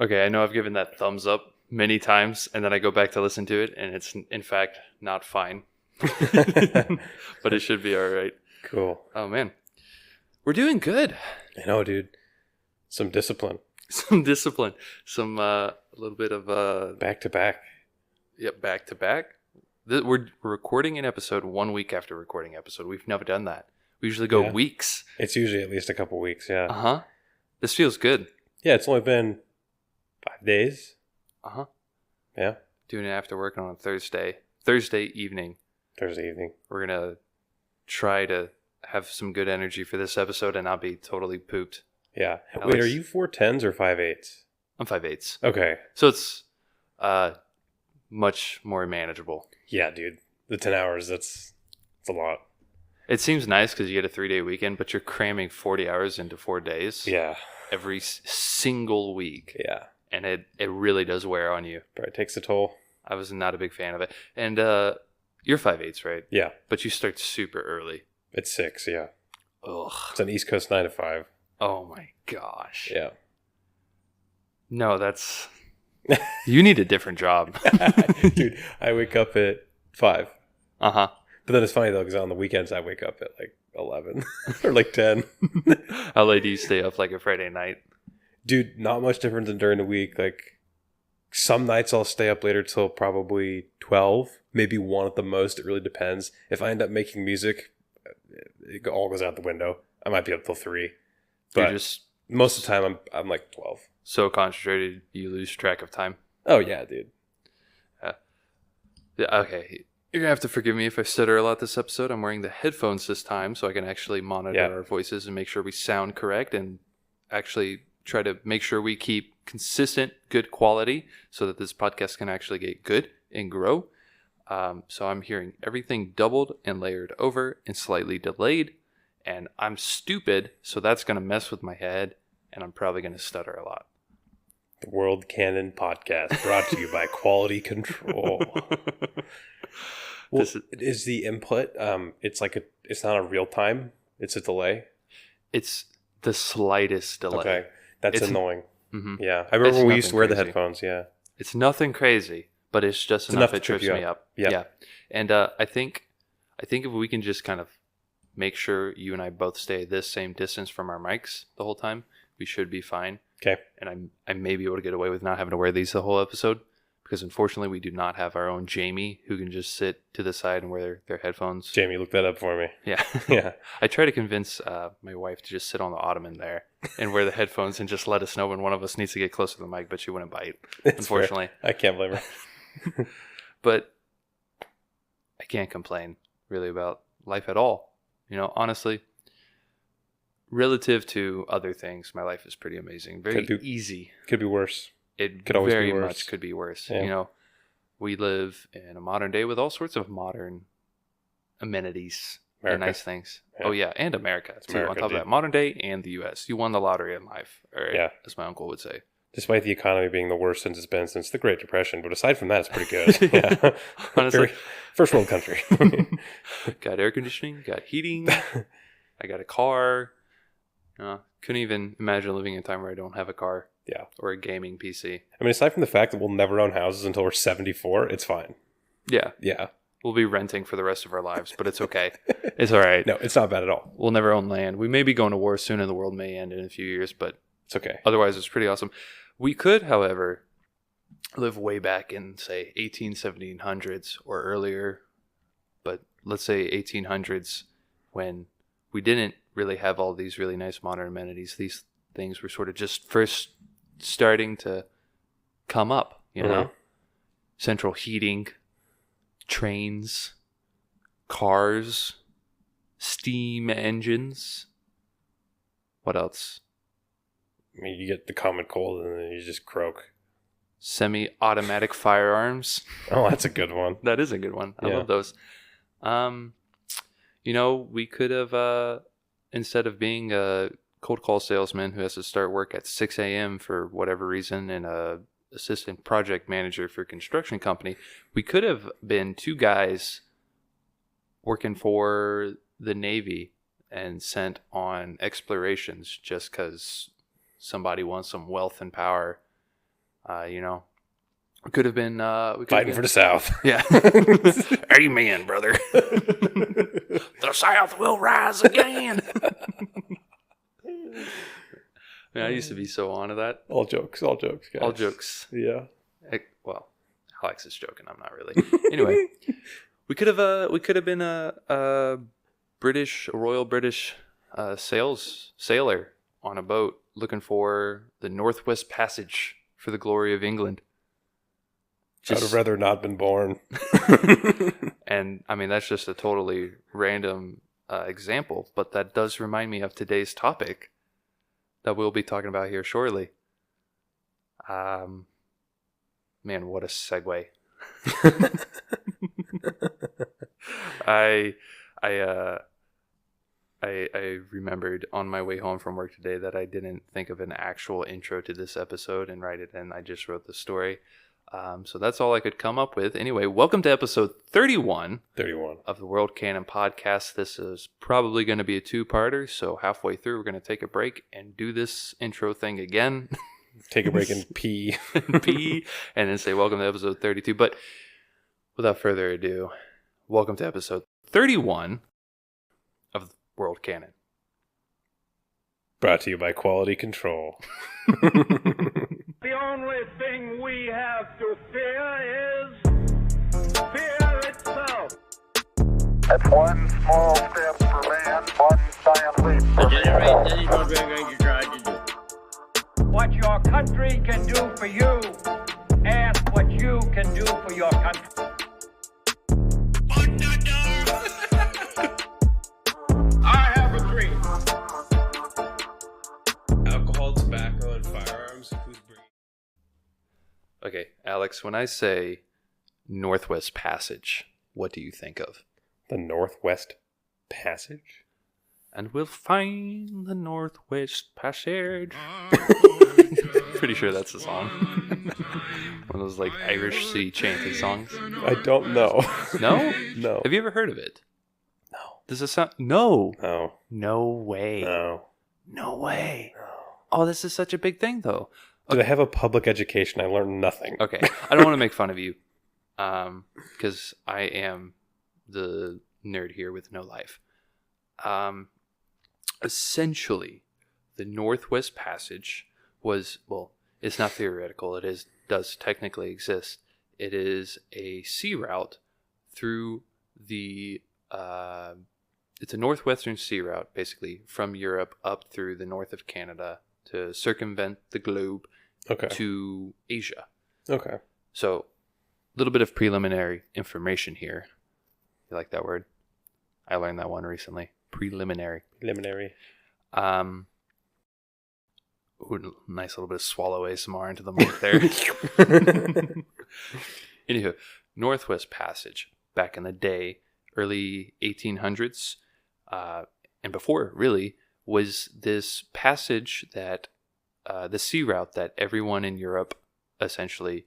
Okay, I know I've given that thumbs up many times, and then I go back to listen to it, and it's in fact not fine. But it should be all right. Cool. Oh, man. We're doing good. I know, dude. Some discipline. Some discipline. Some, a little bit of... Back to back. Yep, back to back. We're recording an episode 1 week after recording episode. We've never done that. We usually go weeks. It's usually at least a couple weeks, yeah. Uh-huh. This feels good. Yeah, it's only been 5 days. Uh-huh. Yeah. Doing it after work on a Thursday evening. Thursday evening. We're going to try to have some good energy for this episode and not be totally pooped. Yeah. Wait, are you 410s or 5/8s? I'm 5/8. Okay. So it's much more manageable. Yeah, dude. The 10 hours, that's a lot. It seems nice because you get a 3-day weekend, but you're cramming 40 hours into 4 days. Yeah. Every single week. Yeah. And it really does wear on you. Probably takes a toll. I was not a big fan of it. And you're 5/8, right? Yeah. But you start super early. It's 6, yeah. Ugh. It's an East Coast 9 to 5. Oh my gosh. Yeah. No, that's... You need a different job. Dude, I wake up at 5. Uh-huh. But then it's funny, though, because on the weekends I wake up at like 11 or like 10. How late do you stay up like a Friday night? Dude, not much different than during the week. Like, some nights I'll stay up later till probably 12, maybe 1 at the most. It really depends. If I end up making music, it all goes out the window. I might be up till 3. But You're just most of the time I'm like 12. so concentrated you lose track of time. Oh, yeah, dude. Okay. You're going to have to forgive me if I stutter a lot this episode. I'm wearing the headphones this time so I can actually monitor our voices and make sure we sound correct and actually try to make sure we keep consistent, good quality so that this podcast can actually get good and grow. So I'm hearing everything doubled and layered over and slightly delayed. And I'm stupid, so that's going to mess with my head, and I'm probably going to stutter a lot. The World Canon Podcast, brought to you by Quality Control. Well, is the input, it's not a real time, it's a delay? It's the slightest delay. Okay, that's annoying. Mm-hmm. Yeah, I remember when we used to wear the headphones, yeah. It's nothing crazy, but it's just enough it trips me up. Yeah. And I think if we can just kind of make sure you and I both stay this same distance from our mics the whole time, we should be fine. Okay. And I may be able to get away with not having to wear these the whole episode because unfortunately we do not have our own Jamie who can just sit to the side and wear their headphones. Jamie, look that up for me. Yeah. Yeah. I try to convince my wife to just sit on the ottoman there and wear the headphones and just let us know when one of us needs to get closer to the mic, but she wouldn't bite, unfortunately. Fair. I can't blame her. But I can't complain really about life at all. You know, honestly, relative to other things, my life is pretty amazing. Very easy. Could be worse. It could always very much could be worse. Yeah. You know, we live in a modern day with all sorts of modern amenities and nice things. Yeah. Oh, yeah. And America, too. America, on top of that, modern day and the U.S. You won the lottery in life, or as my uncle would say. Despite the economy being the worst since it's been since the Great Depression. But aside from that, it's pretty good. Yeah. Honestly. First world country. Got air conditioning, got heating, I got a car. Couldn't even imagine living in a time where I don't have a car. Yeah. Or a gaming PC. I mean, aside from the fact that we'll never own houses until we're 74, it's fine. Yeah. Yeah. We'll be renting for the rest of our lives, but it's okay. It's all right. No, it's not bad at all. We'll never own land. We may be going to war soon and the world may end in a few years, but it's okay. Otherwise, it's pretty awesome. We could, however, live way back in, say, 1700s or earlier, but let's say 1800s when we didn't really have all these really nice modern amenities. These things were sort of just first starting to come up, you know? Central heating, trains, cars, steam engines. What else? I mean, you get the common cold and then you just croak. Semi-automatic firearms. Oh, that's a good one. That is a good one. I love those. You know, we could have, instead of being a cold call salesman who has to start work at 6 a.m. for whatever reason and a assistant project manager for a construction company, we could have been 2 guys working for the Navy and sent on explorations just because somebody wants some wealth and power You know, we could have been Fighting for the South. Yeah. Amen, brother. The South will rise again. Man, I used to be so on to that. All jokes, guys. All jokes. Yeah. Well, Alex is joking. I'm not really. Anyway, we could have been a Royal British sailor on a boat looking for the Northwest Passage for the glory of England. I'd have rather not been born. And I mean, that's just a totally random example, but that does remind me of today's topic that we'll be talking about here shortly. Man, what a segue. I remembered on my way home from work today that I didn't think of an actual intro to this episode and write it in. I just wrote the story. So that's all I could come up with. Anyway, welcome to episode 31 of the World Canon podcast. This is probably going to be a two-parter, so halfway through we're going to take a break and do this intro thing again. Take a break and pee. And then say welcome to episode 32. But without further ado, welcome to episode 31 of the World Canon. Brought to you by Quality Control. The only thing we have to fear is fear itself. That's one small step for man, one giant leap for mankind. What your country can do for you, ask what you can do for your country. I have a dream. Alcohol, tobacco, and firearms. Who's bringing? Okay, Alex, when I say Northwest Passage, what do you think of? The Northwest Passage? And we'll find the Northwest Passage. Pretty sure that's the song. One of those like Irish sea chanty songs. I don't know. No? No. Have you ever heard of it? No. Does it sound... No. No. No way. No. No way. Oh, this is such a big thing, though. Did I have a public education? I learned nothing. Okay. I don't want to make fun of you. Because I am the nerd here with no life. Essentially, the Northwest Passage was, well, it's not theoretical. It does technically exist. It is a sea route through the, it's a northwestern sea route, basically, from Europe up through the north of Canada to circumvent the globe to Asia. Okay. So, a little bit of preliminary information here. You like that word? I learned that one recently. Preliminary. Ooh, nice little bit of swallow ASMR into the mic there. Anywho, Northwest Passage, back in the day, early 1800s, and before really, was this passage that, the sea route that everyone in Europe essentially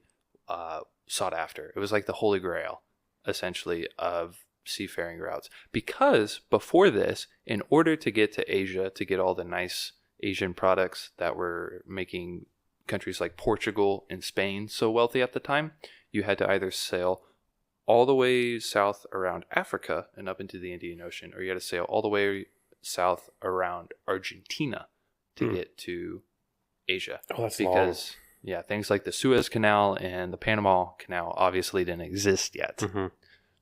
sought after. It was like the Holy Grail, essentially, of seafaring routes. Because before this, in order to get to Asia, to get all the nice Asian products that were making countries like Portugal and Spain so wealthy at the time, you had to either sail all the way south around Africa and up into the Indian Ocean, or you had to sail all the way south around Argentina to get to Asia. Oh, that's because long. Yeah, things like the Suez Canal and the Panama Canal obviously didn't exist yet. Mm-hmm.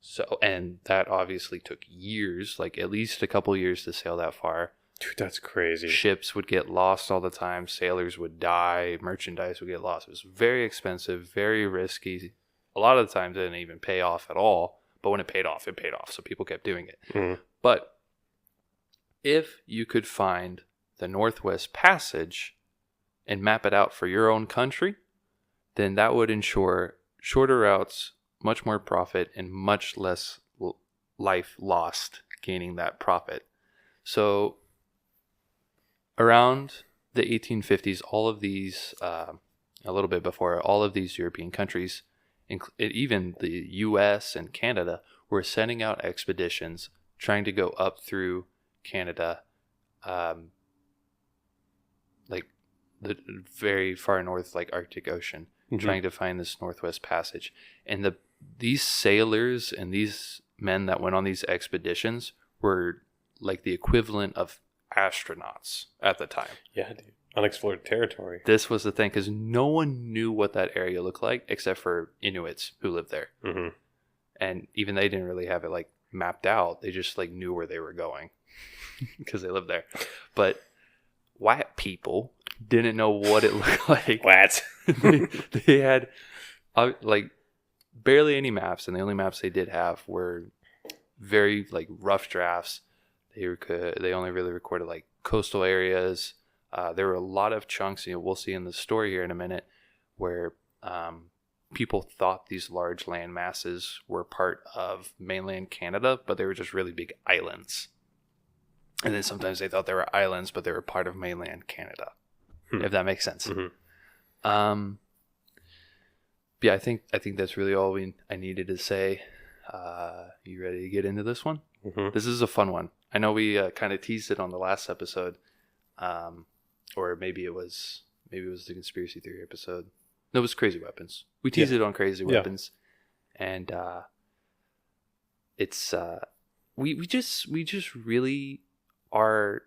So, and that obviously took years, like at least a couple years to sail that far. Dude, that's crazy. Ships would get lost all the time. Sailors would die. Merchandise would get lost. It was very expensive, very risky. A lot of the times it didn't even pay off at all. But when it paid off, it paid off. So people kept doing it. Mm-hmm. But if you could find the Northwest Passage and map it out for your own country, then that would ensure shorter routes, much more profit, and much less life lost gaining that profit. So around the 1850s, all of these, a little bit before, all of these European countries, even the US and Canada, were sending out expeditions trying to go up through Canada, like the very far north, like Arctic Ocean, trying to find this Northwest Passage. And these sailors and these men that went on these expeditions were like the equivalent of astronauts at the time. Yeah, dude. Unexplored territory. This was the thing, because no one knew what that area looked like except for Inuits who lived there. Mm-hmm. And even they didn't really have it like mapped out. They just like knew where they were going because they lived there. But white people didn't know what it looked like. What? they had like barely any maps, and the only maps they did have were very like rough drafts. They only really recorded like coastal areas. There were a lot of chunks, we'll see in the story here in a minute, where people thought these large land masses were part of mainland Canada, but they were just really big islands. And then sometimes they thought they were islands, but they were part of mainland Canada, if that makes sense. Mm-hmm. Yeah, I think that's really all I needed to say. You ready to get into this one? Mm-hmm. This is a fun one. I know we kind of teased it on the last episode, or maybe it was the conspiracy theory episode. No, it was Crazy Weapons. We teased it on Crazy Weapons, and it's we just really are.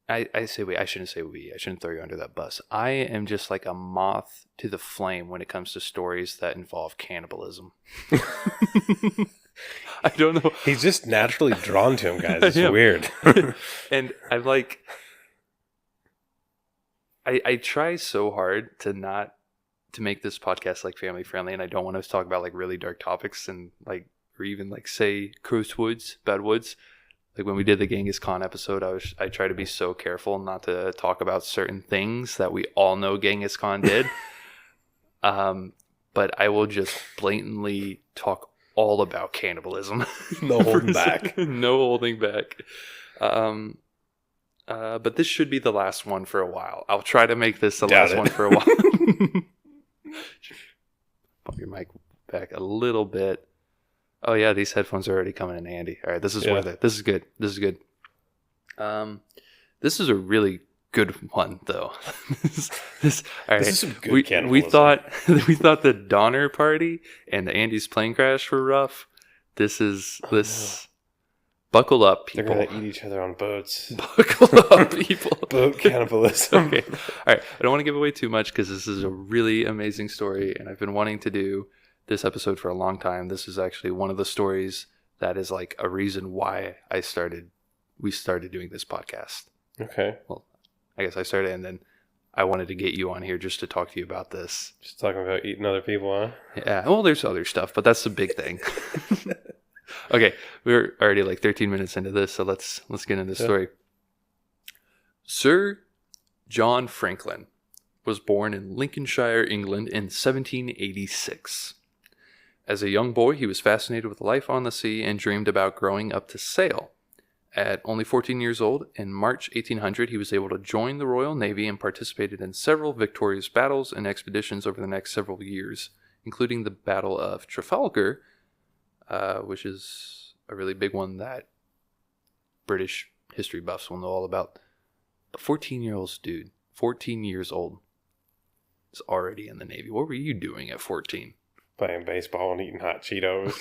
I say we. I shouldn't say we. I shouldn't throw you under that bus. I am just like a moth to the flame when it comes to stories that involve cannibalism. I don't know. He's just naturally drawn to him, guys. It's weird. And I'm like, I try so hard to make this podcast like family friendly, and I don't want to talk about like really dark topics and like, or even like say curse words, bad words. Like when we did the Genghis Khan episode, I try to be so careful not to talk about certain things that we all know Genghis Khan did. But I will just blatantly talk all about cannibalism. No holding back. No holding back. But this should be the last one for a while. I'll try to make this the last one for a while. Bump your mic back a little bit. Oh yeah, these headphones are already coming in handy. All right, this is worth it. This is good. This is good. This is a really good one though. This is some good cannibalism. We thought the Donner Party and the Andes plane crash were rough. Buckle up, people. They're gonna eat each other on boats. Buckle up, people. Boat cannibalism. Okay. All right. I don't want to give away too much because this is a really amazing story, and I've been wanting to do this episode for a long time. This is actually one of the stories that is like a reason why we started doing this podcast. Okay. Well, I guess I started, and then I wanted to get you on here just to talk to you about this. Just talking about eating other people, huh? Yeah. Well, there's other stuff, but that's the big thing. Okay, we're already like 13 minutes into this, so let's get into the story. Sir John Franklin was born in Lincolnshire, England in 1786. As a young boy, he was fascinated with life on the sea and dreamed about growing up to sail. At only 14 years old, in March 1800, he was able to join the Royal Navy and participated in several victorious battles and expeditions over the next several years, including the Battle of Trafalgar, which is a really big one that British history buffs will know all about. But 14-year-old dude, 14 years old, is already in the Navy. What were you doing at 14? Playing baseball and eating hot Cheetos.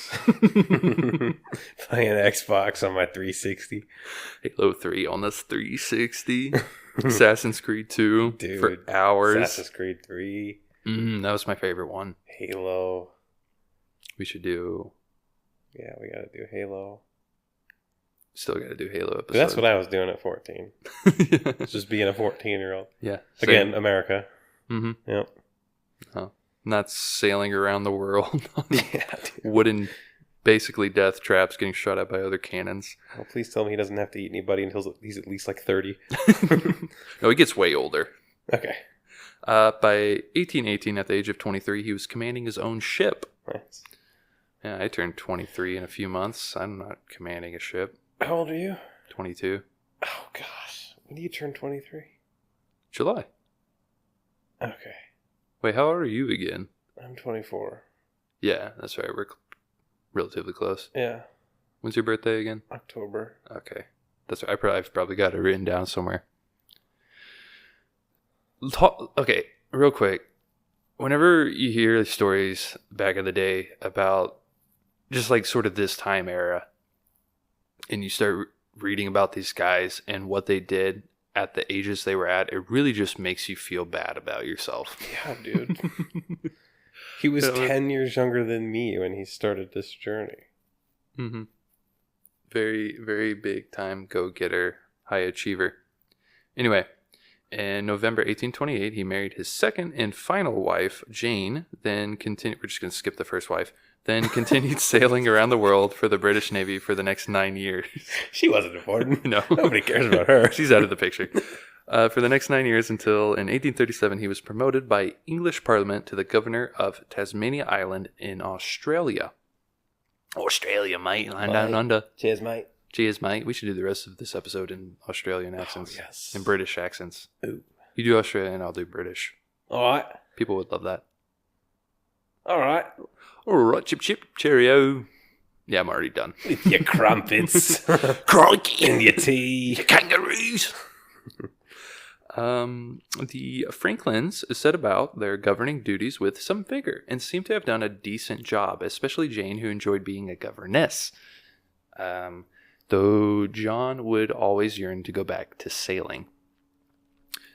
Playing Xbox on my 360. Halo 3 on the 360. Assassin's Creed 2 Dude, for hours. Assassin's Creed 3. That was my favorite one. Halo. We should do... Yeah, we gotta do Halo. Still gotta do Halo episode. That's what I was doing at 14. Just being a 14-year-old. Yeah. Again, Same. America. Mm-hmm. Yep. Oh, not sailing around the world on Yeah, wooden, basically death traps getting shot at by other cannons. Well, please tell me he doesn't have to eat anybody until he's at least like 30. No, he gets way older. Okay. By 1818, at the age of 23, he was commanding his own ship. Nice. Yeah, I turned 23 in a few months. I'm not commanding a ship. How old are you? 22. Oh, gosh. When do you turn 23? July. Okay. Wait, how old are you again? I'm 24. Yeah, that's right. We're relatively close. Yeah. When's your birthday again? October. Okay. That's right. I've probably got it written down somewhere. Okay, real quick. whenever you hear stories back in the day about just like sort of this time era, and you start reading about these guys and what they did at the ages they were at, it really just makes you feel bad about yourself. Yeah, dude. He was 10 years younger than me when he started this journey. Mm-hmm. Very, very big time go-getter, high achiever. Anyway, in November 1828, he married his second and final wife, Jane, then continued... We're just going to skip the first wife. Then continued sailing around the world for the British Navy for the next 9 years. She wasn't important. No. Nobody cares about her. She's out of the picture. For the next 9 years until in 1837, he was promoted by English Parliament to the governor of Tasmania Island in Australia. Australia, mate. Land down under. Cheers, mate. Cheers, mate. We should do the rest of this episode in Australian accents. Oh, yes. In British accents. Ooh. You do Australian, I'll do British. All right. People would love that. All right. All right, chip, chip, cheerio. Yeah, I'm already done. With your crumpets. Crikey. And your tea. Your kangaroos. The Franklins set about their governing duties with some vigor and seem to have done a decent job, especially Jane, who enjoyed being a governess. Though John would always yearn to go back to sailing.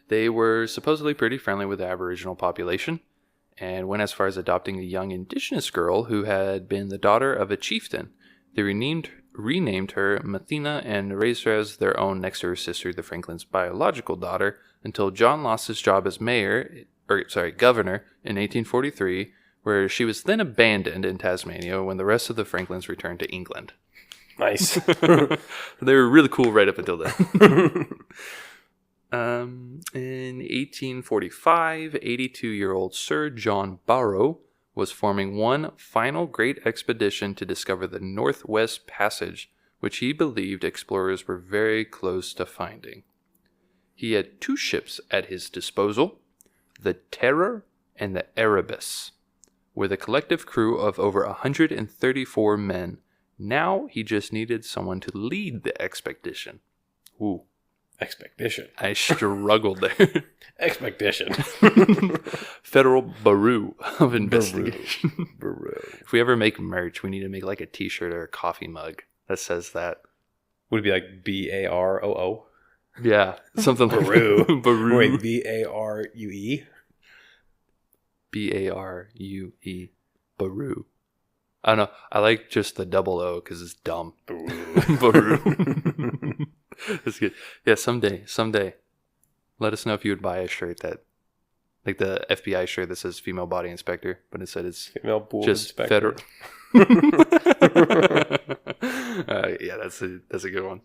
They were supposedly pretty friendly with the Aboriginal population and went as far as adopting a young indigenous girl who had been the daughter of a chieftain. They renamed her Mathena and raised her as their own next to her sister, the Franklin's biological daughter, until John lost his job as governor in 1843, where she was then abandoned in Tasmania when the rest of the Franklins returned to England. Nice. They were really cool right up until then. In 1845, 82-year-old Sir John Barrow was forming one final great expedition to discover the Northwest Passage, which he believed explorers were very close to finding. He had two ships at his disposal, the Terror and the Erebus, with a collective crew of over 134 men. Now he just needed someone to lead the expedition. Ooh. Expedition. I struggled there. Expedition. Federal Bureau of Investigation. Bureau. If we ever make merch, we need to make like a t-shirt or a coffee mug that says that. Would it be like BAROO? Yeah, something like Baru. Baru. Wait, BARUE? BARUE. Baru. I don't know. I like just the double O because it's dumb. Baru. That's good. Yeah, someday. Let us know if you would buy a shirt that, like the FBI shirt that says female body inspector, but instead it's female boob just inspector. federal. Yeah, that's a good one.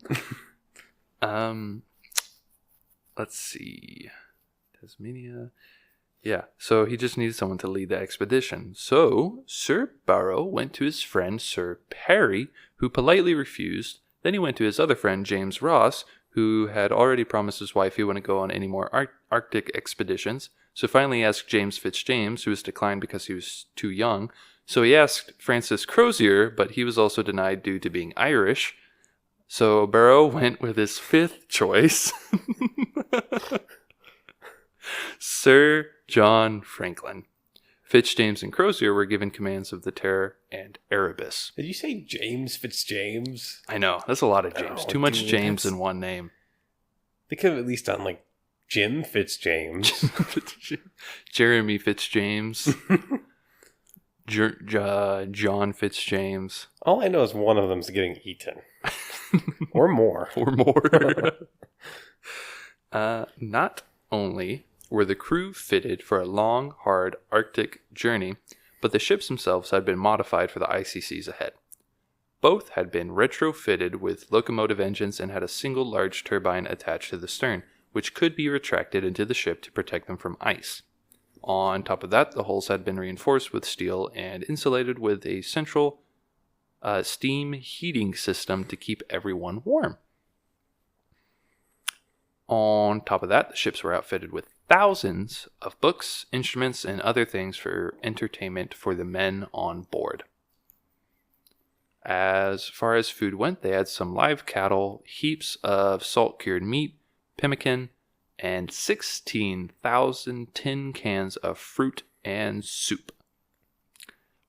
Let's see. Tasmania. Yeah, so he just needed someone to lead the expedition. So Sir Barrow went to his friend Sir Parry, who politely refused. Then he went to his other friend, James Ross, who had already promised his wife he wouldn't go on any more Arctic expeditions. So finally he asked James Fitzjames, who was declined because he was too young. So he asked Francis Crozier, but he was also denied due to being Irish. So Barrow went with his fifth choice, Sir John Franklin. Fitzjames and Crozier were given commands of the Terror and Erebus. Did you say James Fitzjames? I know, that's a lot of James. Oh, Too much dude, James in one name. They could have at least done like Jim Fitzjames. Jeremy Fitzjames. John Fitzjames. All I know is one of them's getting eaten. Or more. Or more. Not only were the crew fitted for a long, hard Arctic journey, but the ships themselves had been modified for the icy seas ahead. Both had been retrofitted with locomotive engines and had a single large turbine attached to the stern, which could be retracted into the ship to protect them from ice. On top of that, the hulls had been reinforced with steel and insulated with a central steam heating system to keep everyone warm. On top of that, the ships were outfitted with thousands of books, instruments, and other things for entertainment for the men on board. As far as food went, they had some live cattle, heaps of salt-cured meat, pemmican, and 16,000 tin cans of fruit and soup,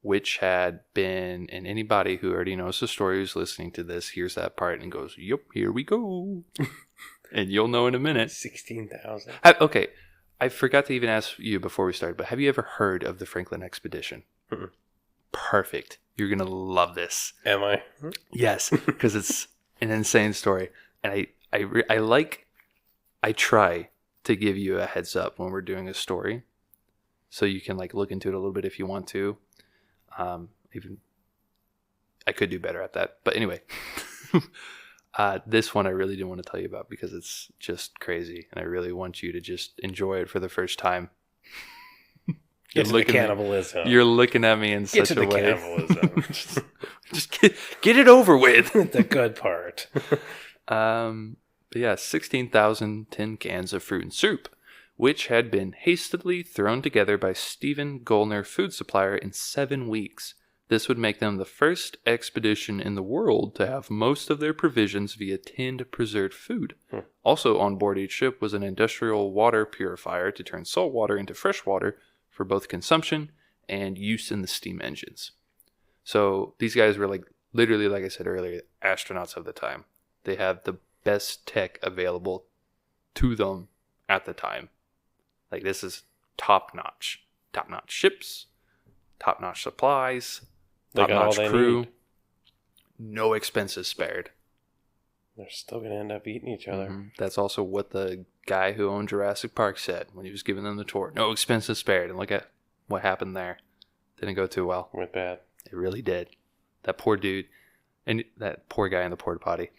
which had been, and anybody who already knows the story who's listening to this hears that part and goes, "Yep, here we go." And you'll know in a minute. 16,000. Okay, I forgot to even ask you before we started, but have you ever heard of the Franklin expedition? Mm-mm. Perfect. You're going to love this. Am I? Yes, because it's an insane story. And I try to give you a heads up when we're doing a story, so you can like look into it a little bit if you want to. Even I could do better at that, but anyway, this one I really didn't want to tell you about because it's just crazy, and I really want you to just enjoy it for the first time. Get to the cannibalism. You're looking at me in such a way. Get to the cannibalism. just get it over with. The good part. But yeah, 16,000 tin cans of fruit and soup, which had been hastily thrown together by Stephen Gollner Food Supplier in 7 weeks. This would make them the first expedition in the world to have most of their provisions via tinned preserved food. Also on board each ship was an industrial water purifier to turn salt water into fresh water for both consumption and use in the steam engines. So these guys were like, literally, like I said earlier, astronauts of the time. They have the best tech available to them at the time. Like, this is top-notch ships, top-notch supplies, top-notch crew. Need. No expenses spared. They're still going to end up eating each other. Mm-hmm. That's also what the guy who owned Jurassic Park said when he was giving them the tour. No expenses spared. And look at what happened there. Didn't go too well. Went bad. It really did. That poor dude. And that poor guy in the porta potty.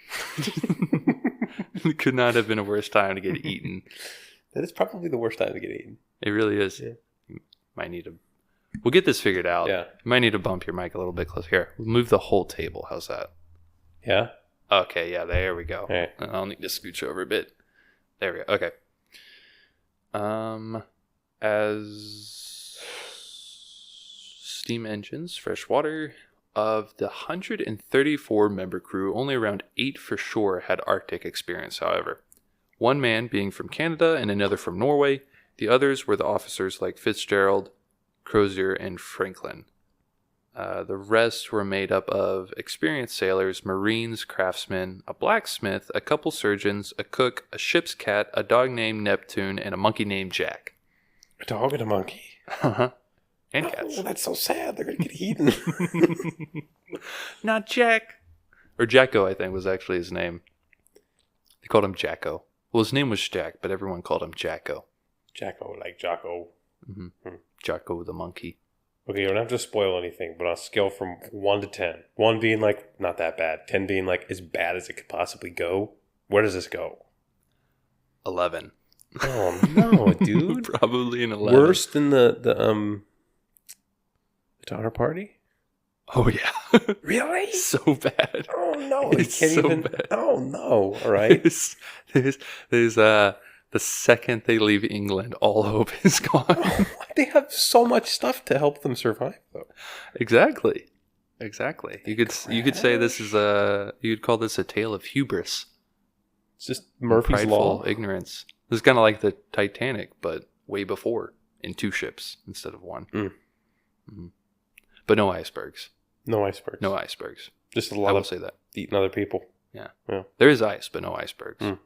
It could not have been a worse time to get eaten. That is probably the worst time to get eaten. It really is. Yeah. You might need to... We'll get this figured out. Yeah. You might need to bump your mic a little bit closer. Here, we'll move the whole table. How's that? Yeah? Okay, yeah, there we go. Right. I'll need to scooch over a bit. There we go. Okay. As steam engines, fresh water... Of the 134-member crew, only around 8 for sure had Arctic experience, however. One man being from Canada and another from Norway. The others were the officers like Fitzgerald, Crozier, and Franklin. The rest were made up of experienced sailors, marines, craftsmen, a blacksmith, a couple surgeons, a cook, a ship's cat, a dog named Neptune, and a monkey named Jack. A dog and a monkey? Uh-huh. And cats. Oh, that's so sad. They're going to get eaten. Not Jack. Or Jacko, I think, was actually his name. They called him Jacko. Well, his name was Jack, but everyone called him Jacko. Jacko, like Jocko. Mm-hmm. Jacko the monkey. Okay, you don't have to spoil anything, but on a scale from 1 to 10, 1 being like, not that bad, 10 being like, as bad as it could possibly go, where does this go? 11. Oh, no, dude. Probably an 11. Worse than the Donner Party? Oh, yeah. Really? So bad. Oh, no. It's Can't so even... bad. Oh, no. All right. There's the second they leave England, all hope is gone. Oh, they have so much stuff to help them survive, though. Exactly. You could say this is you could call this a tale of hubris. It's just Murphy's Law. Ignorance. This is kind of like the Titanic, but way before, in 2 ships instead of 1. Mm-hmm. But no icebergs. No icebergs. No icebergs. Just a lot I will of say that. Eating other people. Yeah. Yeah. There is ice, but no icebergs. Mm.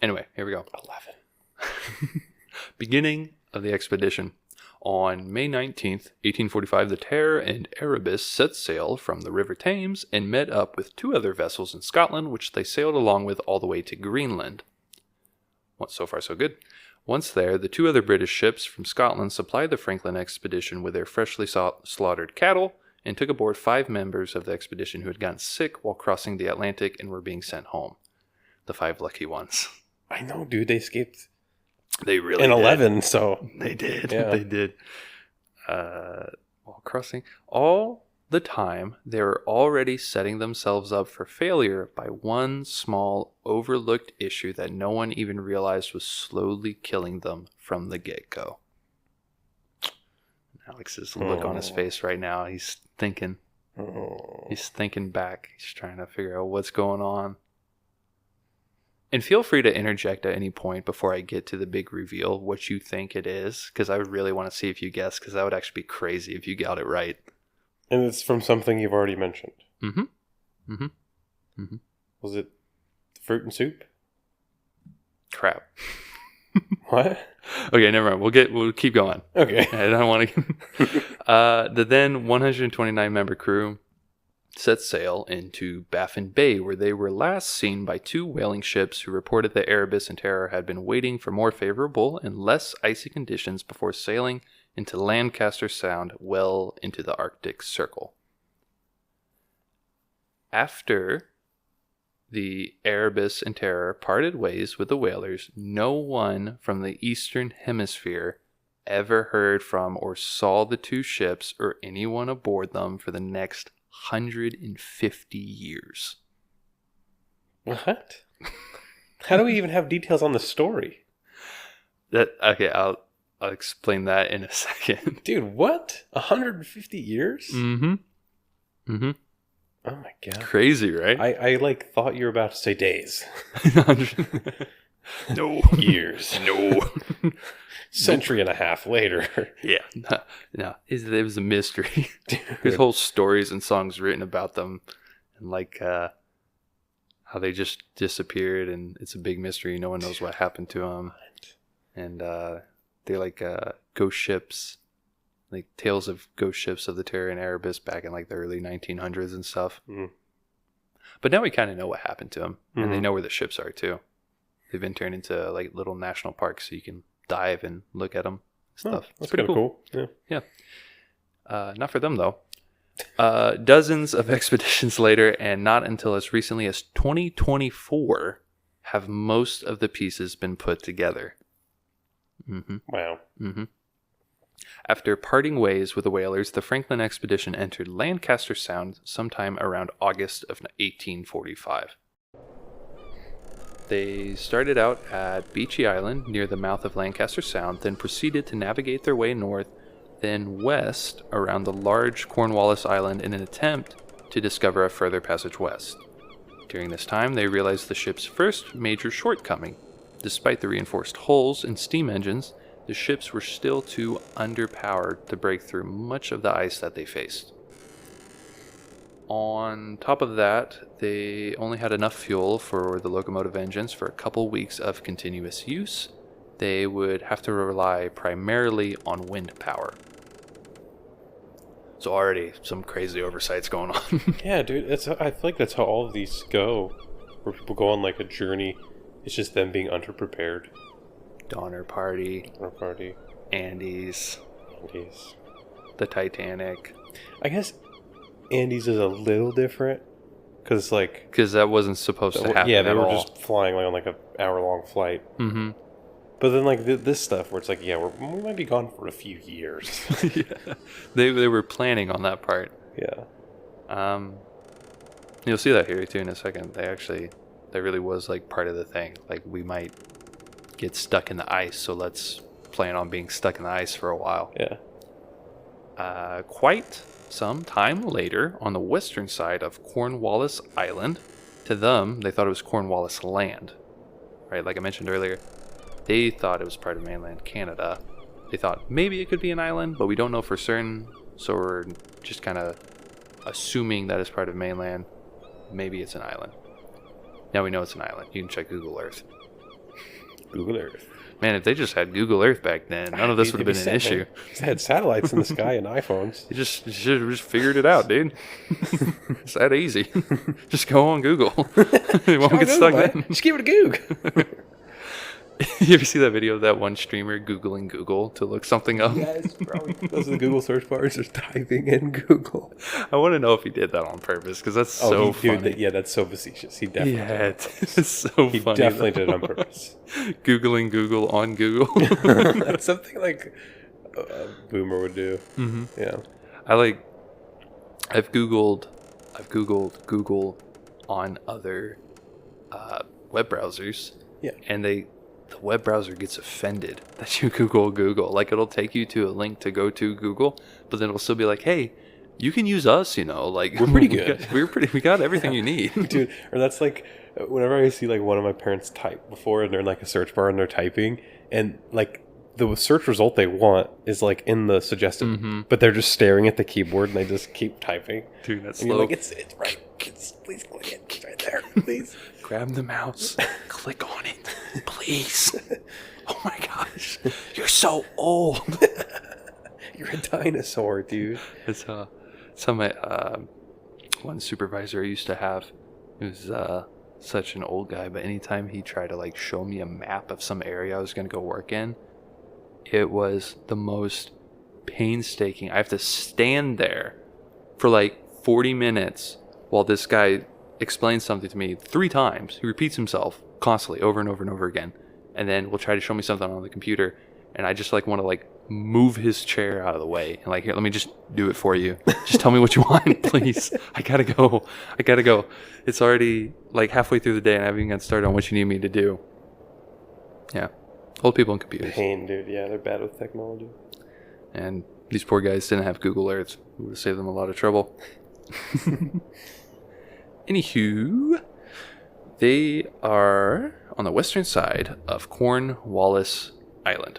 Anyway, here we go. 11. Beginning of the expedition. On May 19th, 1845, the Terror and Erebus set sail from the River Thames and met up with 2 other vessels in Scotland, which they sailed along with all the way to Greenland. Well, so far, so good. Once there, the 2 other British ships from Scotland supplied the Franklin expedition with their freshly slaughtered cattle and took aboard 5 members of the expedition who had gotten sick while crossing the Atlantic and were being sent home. The 5 lucky ones. I know, dude. They escaped. They really in did. 11, so. They did. Yeah. They did. While crossing, all the time, they were already setting themselves up for failure by one small, overlooked issue that no one even realized was slowly killing them from the get-go. Alex's look on his face right now, he's thinking. He's thinking back. He's trying to figure out what's going on. And feel free to interject at any point before I get to the big reveal what you think it is, because I really want to see if you guess, because that would actually be crazy if you got it right. And it's from something you've already mentioned. Mm-hmm. Mm-hmm. Mm-hmm. Was it fruit and soup? Crap. What? Okay, never mind. We'll keep going. Okay. I don't want to. The then 129 member crew set sail into Baffin Bay, where they were last seen by 2 whaling ships who reported that Erebus and Terror had been waiting for more favorable and less icy conditions before sailing into Lancaster Sound well into the Arctic Circle. After the Erebus and Terror parted ways with the whalers, no one from the Eastern Hemisphere ever heard from or saw the 2 ships or anyone aboard them for the next 150 years. What? How do we even have details on the story? I'll explain that in a second. Dude, what? 150 years? Mm-hmm. Mm-hmm. Oh my god. Crazy, right? I like thought you were about to say days. No. Years. No. Century and a half later. Yeah. No. It was a mystery. There's whole stories and songs written about them, and like how they just disappeared, and it's a big mystery. No one knows what happened to them. And they're like ghost ships, like tales of ghost ships of the Terror and Erebus back in like the early 1900s and stuff. Mm. But now we kind of know what happened to them, and they Mhm. know where the ships are too. They've been turned into like little national parks, so you can dive and look at them. Stuff. Oh, It's that's pretty kind of cool. cool. Yeah. Not for them though. Dozens of expeditions later, and not until as recently as 2024, have most of the pieces been put together. Mm-hmm. Wow. Mm-hmm. After parting ways with the whalers, the Franklin expedition entered Lancaster Sound sometime around August of 1845. They started out at Beechy Island near the mouth of Lancaster Sound, then proceeded to navigate their way north, then west around the large Cornwallis Island in an attempt to discover a further passage west. During this time, they realized the ship's first major shortcoming. Despite the reinforced hulls and steam engines, the ships were still too underpowered to break through much of the ice that they faced. On top of that, they only had enough fuel for the locomotive engines for a couple weeks of continuous use. They would have to rely primarily on wind power. So already some crazy oversights going on. Yeah, dude. I feel like that's how all of these go. Where people go on like a journey. It's just them being underprepared. Donner Party, Or party. Andes, Andes. the Titanic. I guess Andes is a little different. Because it's like... Because that wasn't supposed to happen yeah, they at were all. just flying like on like an hour-long flight. Mm-hmm. But then like this stuff where it's like, yeah, we might be gone for a few years. Yeah. They were planning on that part. Yeah. You'll see that here too in a second. That really was like part of the thing. Like we might get stuck in the ice, so let's plan on being stuck in the ice for a while. Yeah. Quite some time later, on the western side of Cornwallis Island, to them, they thought it was Cornwallis Land. Right, like I mentioned earlier, they thought it was part of mainland Canada. They thought maybe it could be an island, but we don't know for certain, so we're just kind of assuming that it's part of mainland. Maybe it's an island. Now we know it's an island. You can check Google Earth. Google Earth. Man, if they just had Google Earth back then, none of this would have been an issue. They had satellites in the sky and iPhones. You should have just figured it out, dude. It's that easy. Just go on Google. You won't get stuck in. Just give it a Goog. You ever see that video of that one streamer Googling Google to look something up? Yes, bro. Those are the Google search bars, just typing in Google. I want to know if he did that on purpose, because that's so funny. Yeah, that's so facetious. He definitely did. It's so He funny. definitely did it on purpose. Googling Google on Google. That's something like a boomer would do. Mm-hmm. Yeah. I've Googled Google on other web browsers. Yeah. And the web browser gets offended that you Google. Like, it'll take you to a link to go to Google, but then it'll still be like, hey, you can use us, like We're pretty good. We got everything you need. Dude, or that's like Whenever I see like one of my parents type before and they're in like a search bar and they're typing and like the search result they want is like in the suggested, but they're just staring at the keyboard and they just keep typing. Dude, that's And slow. you're like, it's right. Please click it. It's right there. Please. Grab the mouse, click on it, please. Oh my gosh, you're so old. You're a dinosaur, dude. It's how my one supervisor I used to have, he was such an old guy, but anytime he tried to like show me a map of some area I was going to go work in, it was the most painstaking. I have to stand there for like 40 minutes while this guy explains something to me 3 times. He repeats himself constantly over and over and over again, and then will try to show me something on the computer, and I just like want to like move his chair out of the way and like, here, let me just do it for you. Just tell me what you want, please. I gotta go. It's already like halfway through the day and I haven't even gotten started on what you need me to do. Yeah. Old people and computers. Pain, dude. Yeah, they're bad with technology. And these poor guys didn't have Google Earth. It would have saved them a lot of trouble. Anywho, they are on the western side of Cornwallis Island.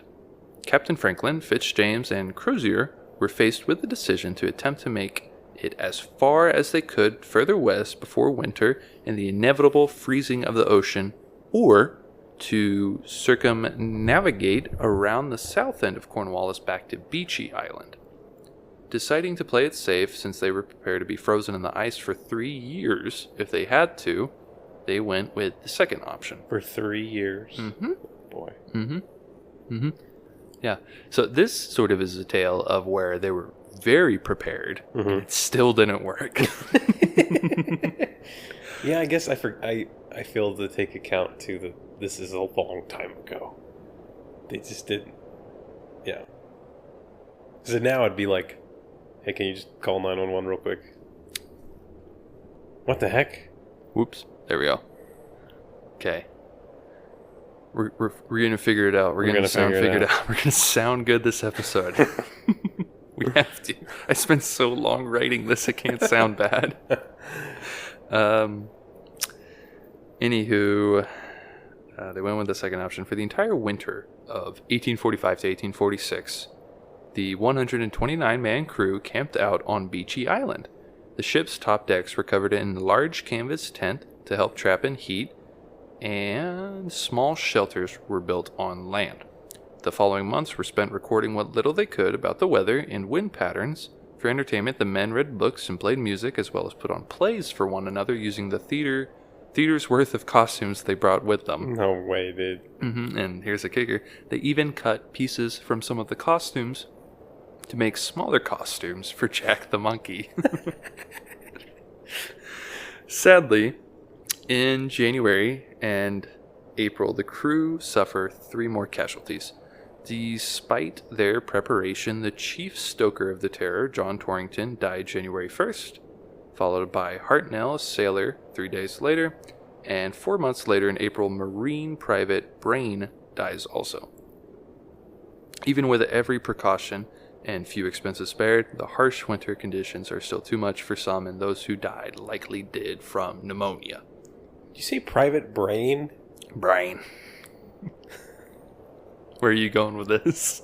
Captain Franklin, Fitzjames, and Crozier were faced with the decision to attempt to make it as far as they could further west before winter and the inevitable freezing of the ocean, or to circumnavigate around the south end of Cornwallis back to Beechy Island. Deciding to play it safe, since they were prepared to be frozen in the ice for 3 years if they had to, they went with the second option. For 3 years. Mm-hmm. Boy. Mm-hmm. Mm-hmm. Yeah. So this sort of is a tale of where they were very prepared and it still didn't work. Yeah, I guess I feel to take account too that this is a long time ago. They just didn't. Yeah. So now it'd be like, hey, can you just call 911 real quick? What the heck? Whoops. There we go. Okay. We're gonna figure it out. We're gonna sound figured out. We're gonna sound good this episode. We have to. I spent so long writing this, it can't sound bad. Anywho, they went with the second option. For the entire winter of 1845 to 1846, the 129-man crew camped out on Beechy Island. The ship's top decks were covered in a large canvas tent to help trap in heat, and small shelters were built on land. The following months were spent recording what little they could about the weather and wind patterns. For entertainment, the men read books and played music, as well as put on plays for one another using the theater's worth of costumes they brought with them. No way, dude. And here's the kicker. They even cut pieces from some of the costumes to make smaller costumes for Jack the Monkey. Sadly, in January and April, the crew suffer 3 more casualties. Despite their preparation, the chief stoker of the terror, John Torrington, died January 1st, followed by Hartnell, a sailor, 3 days later, and 4 months later in April, Marine Private Brain dies also. Even with every precaution and few expenses spared, the harsh winter conditions are still too much for some, and those who died likely did from pneumonia. Did you say Private Brain? Brain. Where are you going with this?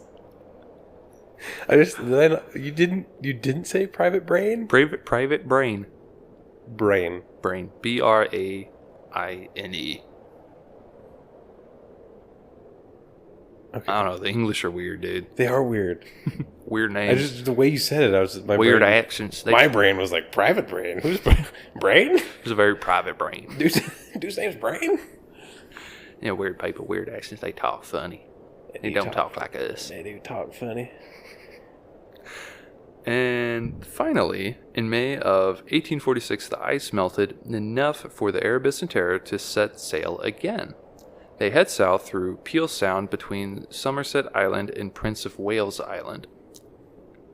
You didn't say Private Brain? Private Brain. Brain. Brain. Braine. Okay. I don't know. The English are weird, dude. They are weird. Weird names. The way you said it, Weird accents. My brain was like, Private Brain. Who's Brain? It was a very private brain. Dude's name's Brain? You know, weird people, weird accents. They talk funny. They don't talk like us. They do talk funny. And finally, in May of 1846, the ice melted enough for the Erebus and Terror to set sail again. They head south through Peel Sound between Somerset Island and Prince of Wales Island.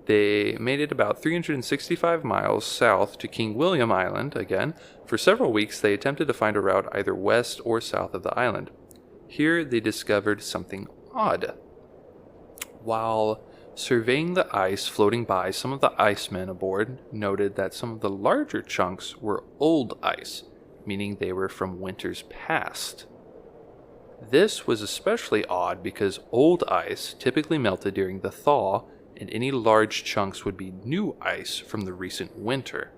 They made it about 365 miles south to King William Island again. For several weeks, they attempted to find a route either west or south of the island. Here, they discovered something odd. While surveying the ice floating by, some of the icemen aboard noted that some of the larger chunks were old ice, meaning they were from winters past. This was especially odd because old ice typically melted during the thaw, and any large chunks would be new ice from the recent winter.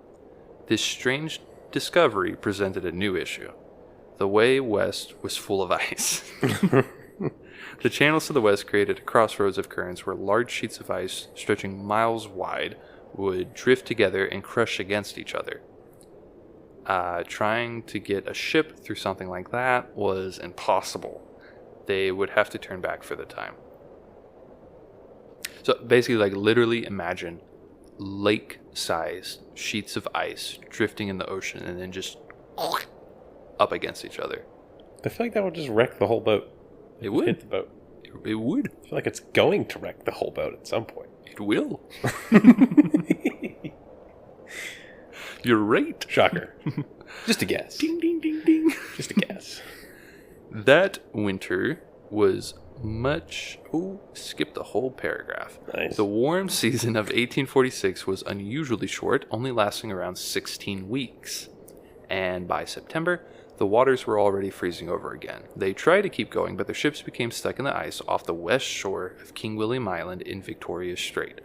This strange discovery presented a new issue. The way west was full of ice. The channels to the west created a crossroads of currents where large sheets of ice stretching miles wide would drift together and crush against each other. Trying to get a ship through something like that was impossible. They would have to turn back for the time. So basically, like, literally imagine lake-sized sheets of ice drifting in the ocean and then just up against each other. I feel like that would just wreck the whole boat. It would. Hit the boat. It would. I feel like it's going to wreck the whole boat at some point. It will. You're right. Shocker. Just a guess. Ding, ding, ding, ding. Just a guess. That winter was much... Oh, skip the whole paragraph. Nice. The warm season of 1846 was unusually short, only lasting around 16 weeks. And by September, the waters were already freezing over again. They tried to keep going, but their ships became stuck in the ice off the west shore of King William Island in Victoria Strait.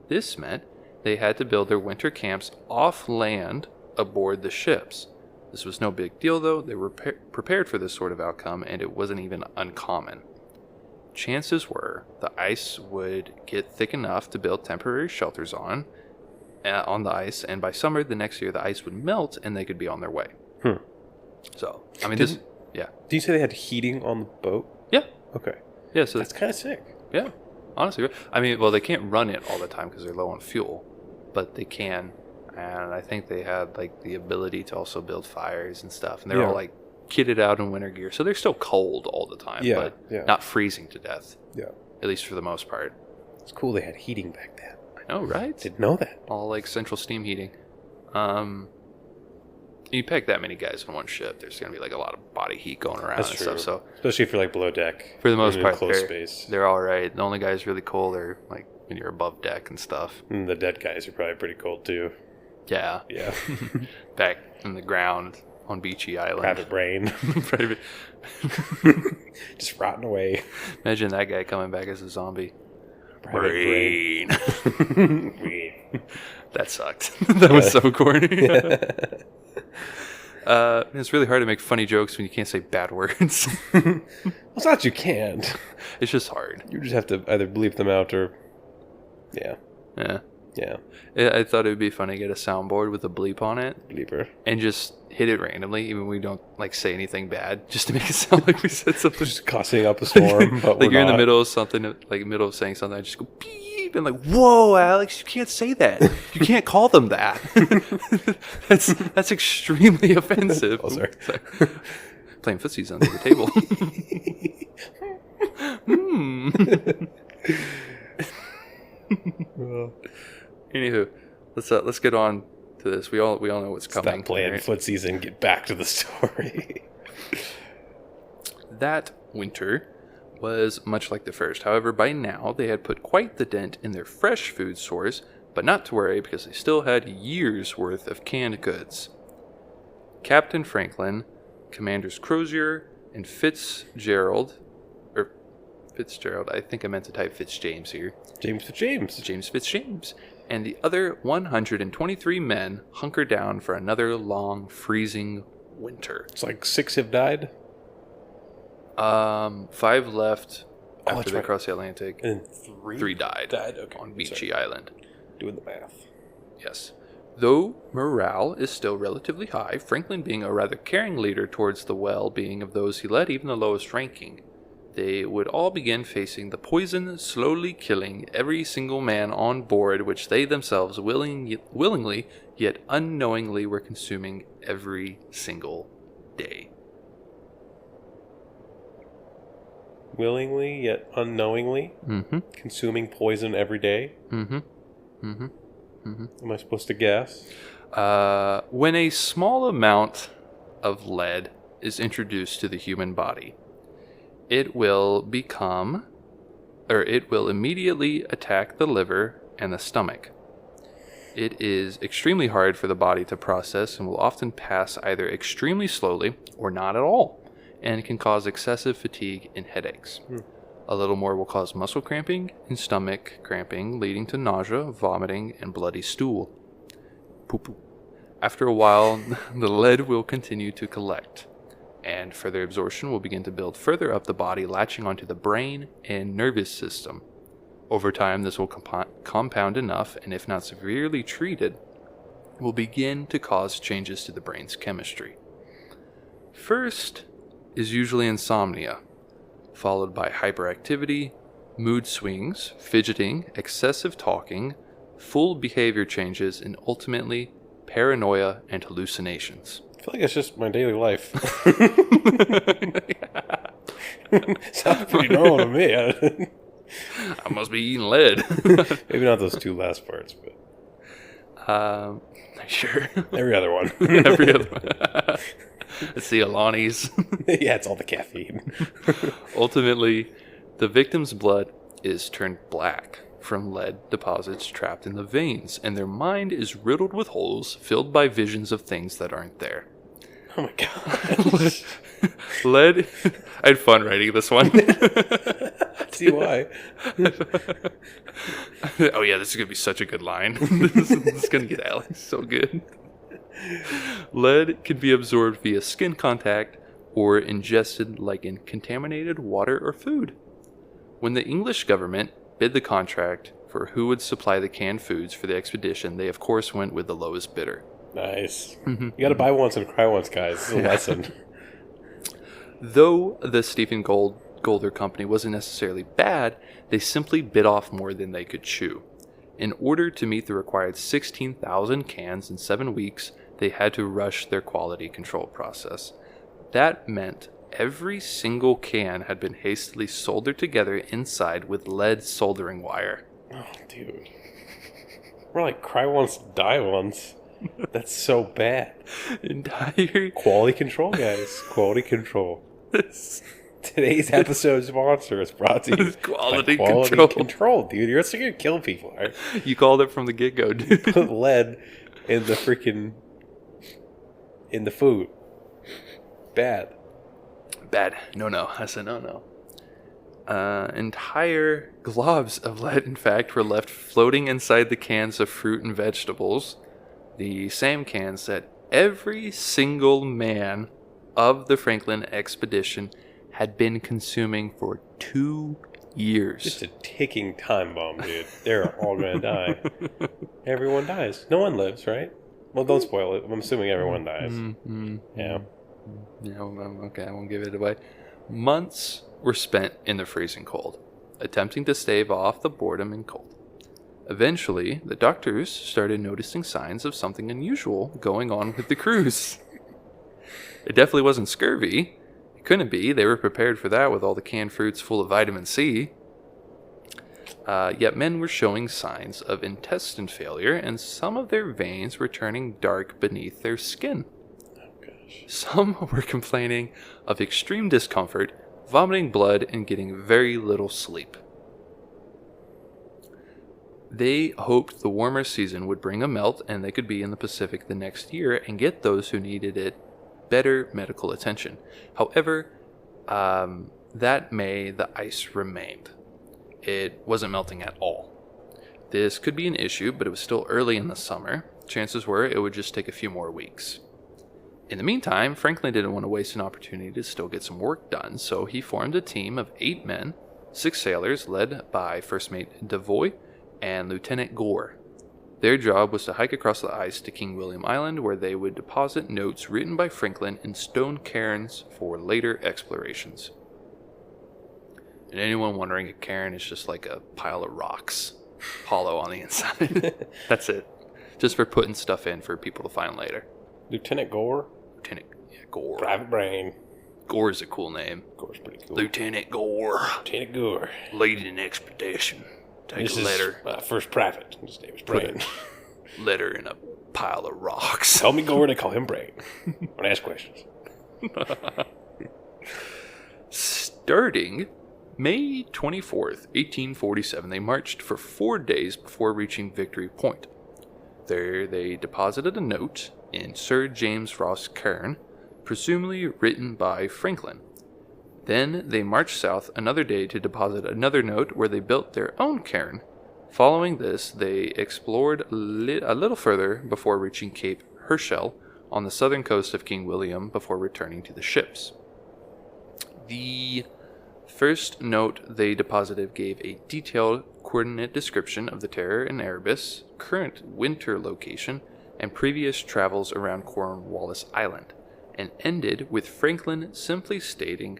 This meant they had to build their winter camps off land aboard the ships. This was no big deal, though. They were prepared for this sort of outcome, and it wasn't even uncommon. Chances were the ice would get thick enough to build temporary shelters on the ice, and by summer the next year the ice would melt and they could be on their way. So, I mean, Did you say they had heating on the boat? Yeah. Okay. Yeah, so That's kind of sick. yeah, honestly. I mean, well, they can't run it all the time because they're low on fuel, but they can, and I think they had, like, the ability to also build fires and stuff, and they're all, like, kitted out in winter gear, so they're still cold all the time, but not freezing to death. Yeah. At least for the most part. It's cool they had heating back then. I know, right? Didn't know that. All, like, central steam heating. You pack that many guys on one ship, there's going to be, like, a lot of body heat going around. That's and true. stuff. So especially if you're, like, below deck. for the most in part, close space. they're all right. The only guys really cold are, like, when you're above deck and stuff. And the dead guys are probably pretty cold, too. Yeah. Yeah. Back in the ground on Beachy Island. Private brain. Private. Just rotting away. Imagine that guy coming back as a zombie. Private brain. That sucked. That was so corny. It's really hard to make funny jokes when you can't say bad words. Well, it's not you can't. It's just hard. You just have to either bleep them out or... Yeah. Yeah. Yeah. I thought it would be funny to get a soundboard with a bleep on it Bleeper. and just hit it randomly, even when we don't, like, say anything bad, just to make it sound like we said something. Just cussing up a storm, but Like, we're you're in the not. middle of something, like, middle of saying something, I just go beep, and like, whoa, Alex, you can't say that. You can't call them that. That's extremely offensive. Oh, sorry. Sorry. Playing footsies under the table. Anywho, let's get on to this. We all know what's coming. Stop playing right? footsies and get back to the story. That winter was much like the first. However, by now they had put quite the dent in their fresh food stores, but not to worry because they still had years' worth of canned goods. Captain Franklin, Commanders Crozier, and Fitzgerald, I think I meant to type Fitzjames here. James Fitzjames, and the other 123 men hunkered down for another long, freezing winter. It's like 6 have died. 5 left after that's they right. crossed the Atlantic. And 3 died Okay. on Beachy Sorry. Island. Doing the math. Yes. Though morale is still relatively high, Franklin being a rather caring leader towards the well-being of those he led, even the lowest ranking, they would all begin facing the poison slowly killing every single man on board, which they themselves willingly yet unknowingly were consuming every single day. Willingly yet unknowingly consuming poison every day. Am I supposed to guess? When a small amount of lead is introduced to the human body, it will immediately attack the liver and the stomach. It is extremely hard for the body to process and will often pass either extremely slowly or not at all, and can cause excessive fatigue and headaches. A little more will cause muscle cramping and stomach cramping, leading to nausea, vomiting, and bloody stool. Poo-poo. After a while, the lead will continue to collect, and further absorption will begin to build further up the body, latching onto the brain and nervous system. Over time, this will compound enough, and if not severely treated, will begin to cause changes to the brain's chemistry. First is usually insomnia, followed by hyperactivity, mood swings, fidgeting, excessive talking, full behavior changes, and ultimately paranoia and hallucinations. I feel like it's just my daily life. Sounds pretty normal to me. I must be eating lead. Maybe not those two last parts, but Sure. every other one. Every other one. It's the Alani's. Yeah, it's all the caffeine. Ultimately, the victim's blood is turned black from lead deposits trapped in the veins, and their mind is riddled with holes filled by visions of things that aren't there. Oh my god. Lead. I had fun writing this one. See why? Oh yeah, this is gonna be such a good line. This is gonna get Alex so good. Lead can be absorbed via skin contact or ingested like in contaminated water or food. When the English government bid the contract for who would supply the canned foods for the expedition, they of course went with the lowest bidder. Nice. You gotta buy once and cry once, guys. This is a lesson. Though the Stephen Golder Company wasn't necessarily bad, they simply bit off more than they could chew. In order to meet the required 16,000 cans in 7 weeks, they had to rush their quality control process. That meant every single can had been hastily soldered together inside with lead soldering wire. Oh, dude. We're like, cry once, die once. That's so bad. Entire Quality control, guys. Quality control. Today's episode sponsor is brought to you Quality by Quality Control. Control, dude. You're also gonna kill people, right? You called it from the get-go, dude. Put lead in the freaking in the food. Bad. Bad. No. I said no. Entire globs of lead, in fact, were left floating inside the cans of fruit and vegetables. The same cans that every single man of the Franklin expedition had been consuming for 2 years. Just a ticking time bomb, dude. They're all gonna die. Everyone dies. No one lives, right? Well, don't spoil it. I'm assuming everyone dies. Yeah. Yeah, okay, I won't give it away. Months were spent in the freezing cold, attempting to stave off the boredom and cold. Eventually, the doctors started noticing signs of something unusual going on with the crews. It definitely wasn't scurvy. It couldn't be. They were prepared for that with all the canned fruits full of vitamin C. Yet men were showing signs of intestine failure, and some of their veins were turning dark beneath their skin. Some were complaining of extreme discomfort, vomiting blood, and getting very little sleep. They hoped the warmer season would bring a melt and they could be in the Pacific the next year and get those who needed it better medical attention. However, that May, the ice remained. It wasn't melting at all. This could be an issue, but it was still early in the summer. Chances were it would just take a few more weeks. In the meantime, Franklin didn't want to waste an opportunity to still get some work done, so he formed a team of 8 men, 6 sailors led by First Mate Devoy and Lieutenant Gore. Their job was to hike across the ice to King William Island, where they would deposit notes written by Franklin in stone cairns for later explorations. And anyone wondering, a cairn is just like a pile of rocks, hollow on the inside. That's it. Just for putting stuff in for people to find later. Lieutenant Gore? Gore. Private Brain. Gore is a cool name. Gore's pretty cool. Lieutenant Gore. Lieutenant Gore. Leading an expedition. Take This a letter. is First Private. His name is Brain. Letter in a pile of rocks. Tell me Gore to call him Brain. I want to ask questions. Starting May 24th, 1847, they marched for 4 days before reaching Victory Point. There they deposited a note in Sir James Ross Cairn, presumably written by Franklin. Then they marched south another day to deposit another note where they built their own cairn. Following this, they explored a little further before reaching Cape Herschel on the southern coast of King William before returning to the ships. The first note they deposited gave a detailed coordinate description of the Terror and Erebus, current winter location, and previous travels around Cornwallis Island, and ended with Franklin simply stating,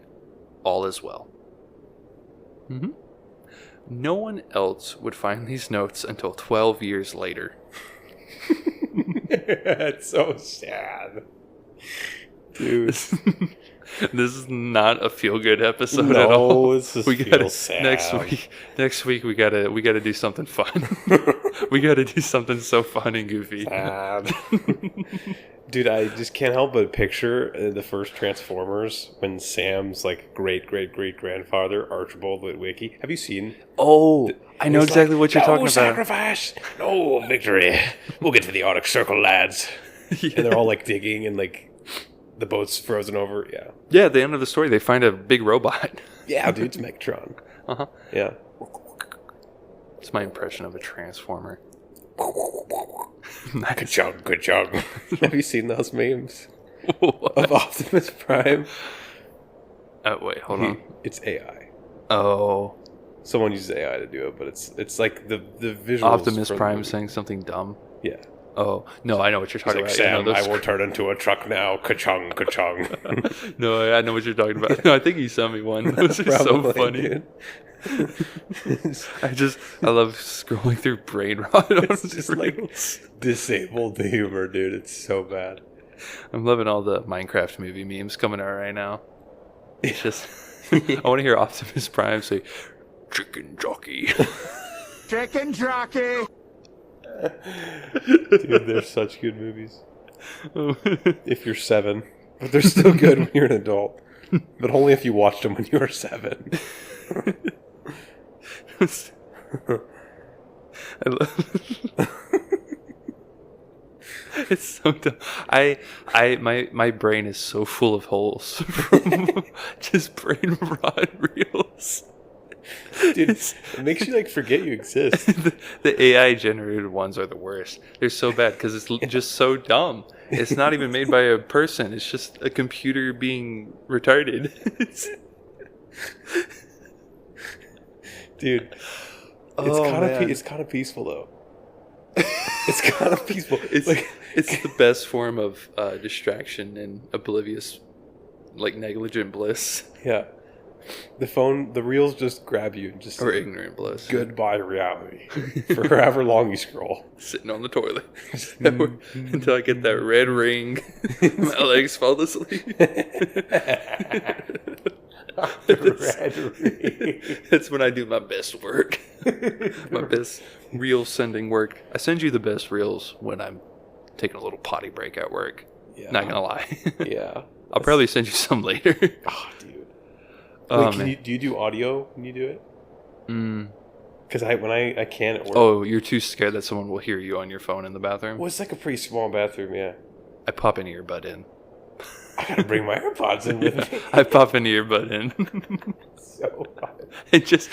"All is well." Mm-hmm. No one else would find these notes until 12 years later. That's so sad. Dude. This is not a feel-good episode No, at all. this just We gotta feels sad. Next week we gotta do something fun. We gotta do something so fun and goofy. Sad. Dude, I just can't help but picture the first Transformers when Sam's like great-great-great-grandfather Archibald Witwicky. Have you seen? Oh, I know He's exactly like, what you're talking no about. sacrifice, no victory. We'll get to the Arctic Circle, lads. Yeah. And they're all like digging and like the boat's frozen over. Yeah. Yeah, at the end of the story, they find a big robot. Yeah, dude, it's Megatron. Uh-huh. Yeah. It's my impression of a Transformer. Good job, good job. Have you seen those memes What? of Optimus Prime? Oh, wait, hold on. It's AI. Oh, Someone uses AI to do it, but it's like the visuals. Optimus from the Prime movie. saying something dumb. Yeah. Oh, no, I know what you're He's talking like, about. Sam, You know, I will turn into a truck now. Ka-chung, ka-chung. No, I know what you're talking about. No, I think you sent me one. Those are so Probably, funny. dude. I love scrolling through brain rot on It's just like reels. disabled humor, dude. It's so bad. I'm loving all the Minecraft movie memes coming out right now. It's just, I want to hear Optimus Prime say, "Chicken jockey." Chicken jockey. Dude, they're such good movies. If you're 7. But they're still good when you're an adult. But only if you watched them when you were 7. I love. It's so dumb. My brain is so full of holes from just brain rot reels. Dude, it makes you like forget you exist. The AI generated ones are the worst. They're so bad because it's just so dumb. It's not even made by a person. It's just a computer being retarded. Dude, man. it's kind of peaceful though. It's kind of peaceful. It's like it's the best form of distraction and oblivious, like negligent bliss yeah. The reels just grab you and just or say, ignorant bliss. goodbye reality for however long you scroll. Sitting on the toilet until I get that red ring. My legs fall asleep. That's when I do my best work. My best reel sending work. I send you the best reels when I'm taking a little potty break at work. Yeah. Not gonna lie. Yeah. I'll probably send you some later. Oh, dude. Oh, Wait, man. do you do audio when you do it? Mm. Because when I can at work. Oh, you're too scared that someone will hear you on your phone in the bathroom? Well, it's like a pretty small bathroom, yeah. I pop an earbud in. I gotta bring my AirPods in with me. I pop an earbud in. So hard. And just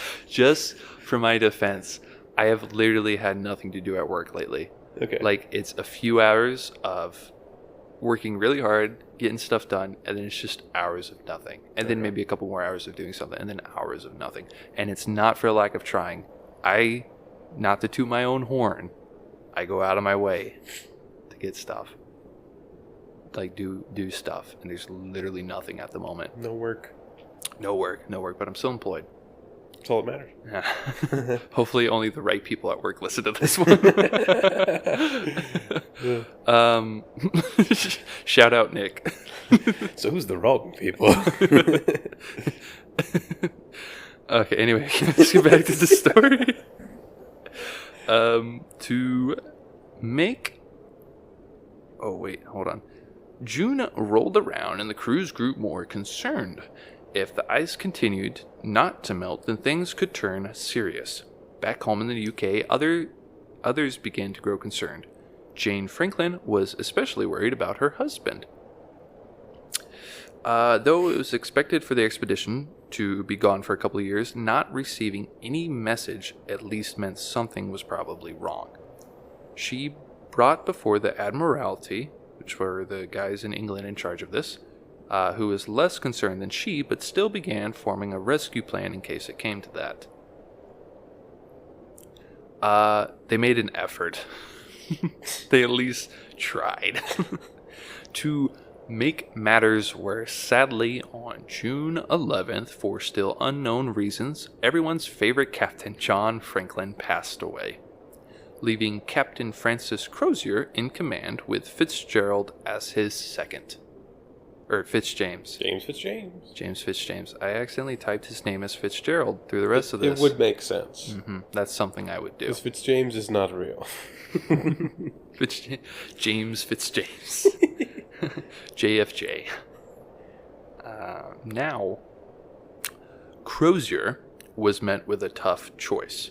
for my defense, I have literally had nothing to do at work lately. Okay. Like, it's a few hours of working really hard, getting stuff done, and then it's just hours of nothing. And then maybe a couple more hours of doing something, and then hours of nothing. And it's not for lack of trying. Not to toot my own horn, I go out of my way to get stuff. Like, do stuff. And there's literally nothing at the moment. No work. No work, but I'm still employed. That's all that matters. Yeah. Hopefully only the right people at work listen to this one. Shout out Nick. So who's the wrong people? Okay, anyway, let's get back to the story. To make... Oh, wait, hold on. June rolled around and the crews grew more concerned. If the ice continued not to melt, then things could turn serious. Back home in the UK, others began to grow concerned. Jane Franklin was especially worried about her husband. Though it was expected for the expedition to be gone for a couple of years, not receiving any message at least meant something was probably wrong. She brought before the Admiralty, which were the guys in England in charge of this, who was less concerned than she, but still began forming a rescue plan in case it came to that. They made an effort. They at least tried to make matters worse. Sadly, on June 11th, for still unknown reasons, everyone's favorite captain, John Franklin, passed away, leaving Captain Francis Crozier in command with Fitzgerald as his second. Fitzjames. James Fitzjames. I accidentally typed his name as Fitzgerald through the rest of this. It would make sense. Mm-hmm. That's something I would do. Because Fitzjames is not real. James Fitzjames. JFJ. Now, Crozier was met with a tough choice.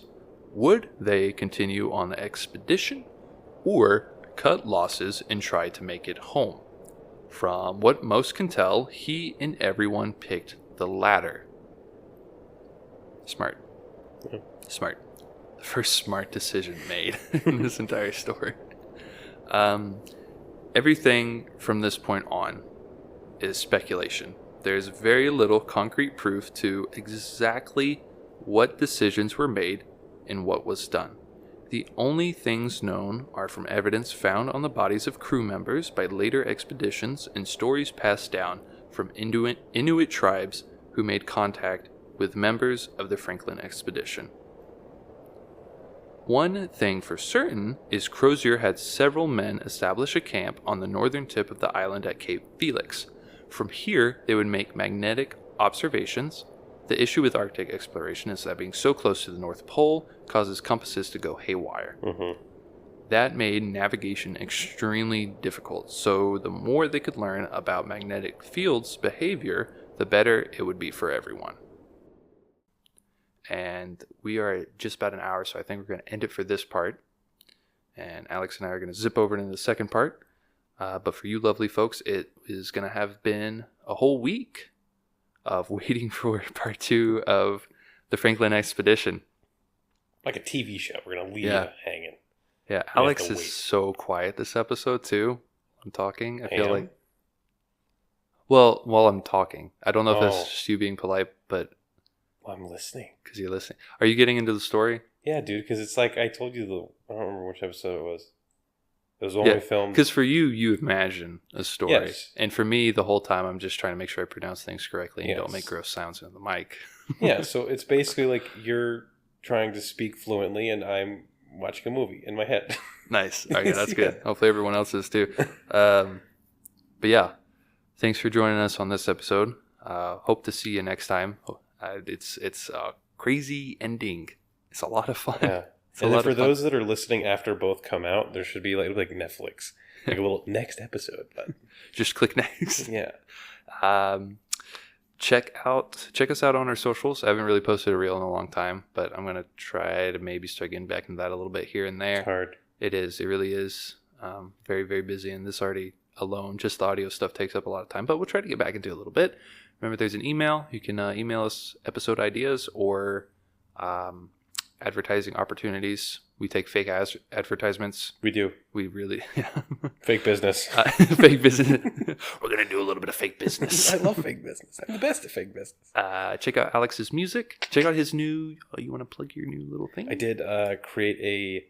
Would they continue on the expedition or cut losses and try to make it home? From what most can tell, he and everyone picked the latter. Smart. Yeah. Smart. The first smart decision made in this entire story. Everything from this point on is speculation. There's very little concrete proof to exactly what decisions were made and what was done. The only things known are from evidence found on the bodies of crew members by later expeditions and stories passed down from Inuit tribes who made contact with members of the Franklin expedition. One thing for certain is Crozier had several men establish a camp on the northern tip of the island at Cape Felix. From here, they would make magnetic observations. The issue with Arctic exploration is that being so close to the North Pole causes compasses to go haywire. Mm-hmm. That made navigation extremely difficult, so the more they could learn about magnetic fields' behavior, the better it would be for everyone. And we are at just about an hour, so I think we're going to end it for this part. And Alex and I are going to zip over into the second part. But for you lovely folks, it is going to have been a whole week of waiting for part 2 of the Franklin expedition. Like a TV show. We're going to leave you hanging. Yeah, Alex is so quiet this episode, too. I'm talking. I feel like... Well, while I'm talking. I don't know if that's just you being polite, but... I'm listening. Because you're listening. Are you getting into the story? Yeah, dude, because it's like I told you I don't remember which episode it was. It was when we filmed. Because for you imagine a story. Yes. And for me, the whole time, I'm just trying to make sure I pronounce things correctly and don't make gross sounds in the mic. Yeah, so it's basically like you're trying to speak fluently and I'm watching a movie in my head. Nice. Okay, that's good. Hopefully everyone else is too. But yeah, thanks for joining us on this episode. Hope to see you next time. It's a crazy ending. It's a lot of fun. Yeah. And then for those that are listening after both come out, there should be like Netflix, like a little next episode button. Just click next. Yeah. Check us out on our socials. I haven't really posted a reel in a long time, but I'm gonna try to maybe start getting back into that a little bit here and there. It's hard. It is. It really is. Very, very busy, and this already alone, just the audio stuff takes up a lot of time. But we'll try to get back into it a little bit. Remember, there's an email. You can email us episode ideas or advertising opportunities. We take fake advertisements. We do. We really... Fake business. Fake business. We're going to do a little bit of fake business. I love fake business. I'm the best at fake business. Check out Alex's music. Check out his new... Oh, you want to plug your new little thing? I did create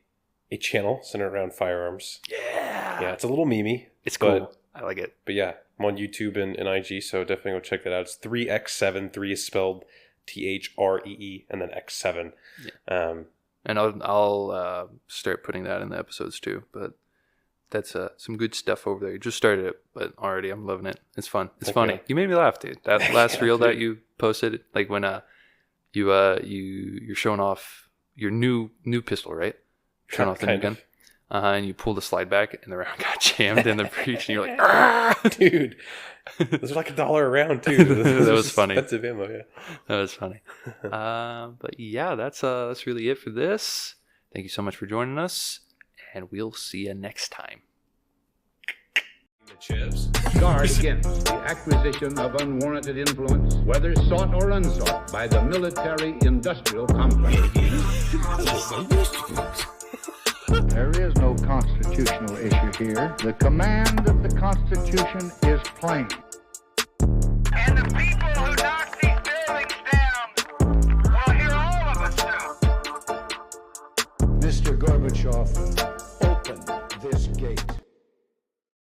a channel centered around firearms. Yeah. Yeah, it's a little memey. It's cool. I like it. But yeah, I'm on YouTube and IG, so definitely go check that out. It's 3x7. 3 is spelled THREE and then X7. Yeah. And I'll start putting that in the episodes too. But that's some good stuff over there. You just started it, but already I'm loving it. It's fun. It's funny. You made me laugh, dude. That last reel that you posted, like when you're showing off your new pistol, right? Showing off the new gun. And you pull the slide back, and the round got jammed in the breech, and you're like, "Ah!" Dude, those are like $1 a round too. That was funny. Expensive ammo, yeah. That was funny. But yeah, that's really it for this. Thank you so much for joining us, and we'll see you next time. The chips. Guard against the acquisition of unwarranted influence, whether sought or unsought, by the military-industrial complex. There is no constitutional issue here. The command of the Constitution is plain. And the people who knock these buildings down will hear all of us soon. Mr. Gorbachev, open this gate.